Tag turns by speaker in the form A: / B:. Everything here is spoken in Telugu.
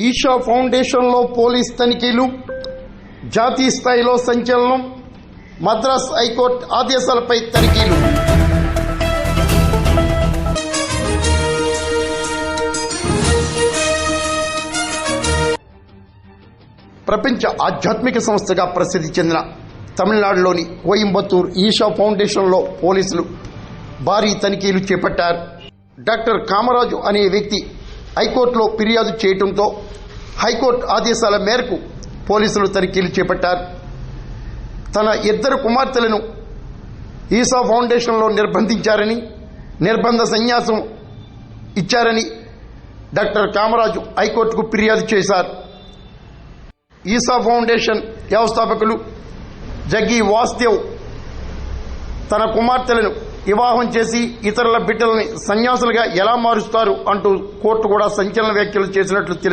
A: ఈషా ఫౌండేషన్లో పోలీస్ తనిఖీలు, జాతీయ స్థాయిలో సంచలనం, మద్రాస్ హైకోర్టు ఆదేశాలపై తనిఖీలు. ప్రపంచ ఆధ్యాత్మిక సంస్థగా ప్రసిద్ధి చెందిన తమిళనాడులోని కోయంబత్తూర్ ఈషా ఫౌండేషన్లో పోలీసులు భారీ తనిఖీలు చేపట్టారు. డాక్టర్ కామరాజు అనే వ్యక్తి హైకోర్టులో ఫిర్యాదు చేయడంతో హైకోర్టు ఆదేశాల మేరకు పోలీసులు తనిఖీలు చేపట్టారు. తన ఇద్దరు కుమార్తెలను ఈషా ఫౌండేషన్లో నిర్బంధించారని, నిర్బంధ సన్యాసం ఇచ్చారని డాక్టర్ కామరాజు హైకోర్టుకు ఫిర్యాదు చేశారు. ఈషా ఫౌండేషన్ వ్యవస్థాపకులు జగ్గి వాసుదేవ్ తన కుమార్తెలను వివాహం చేసి ఇతరుల బిడ్డలని సన్యాసులుగా ఎలా మారుస్తారు అంటూ కోర్టు కూడా సంచలన వ్యాఖ్యలు చేసినట్లు తెలిసింది.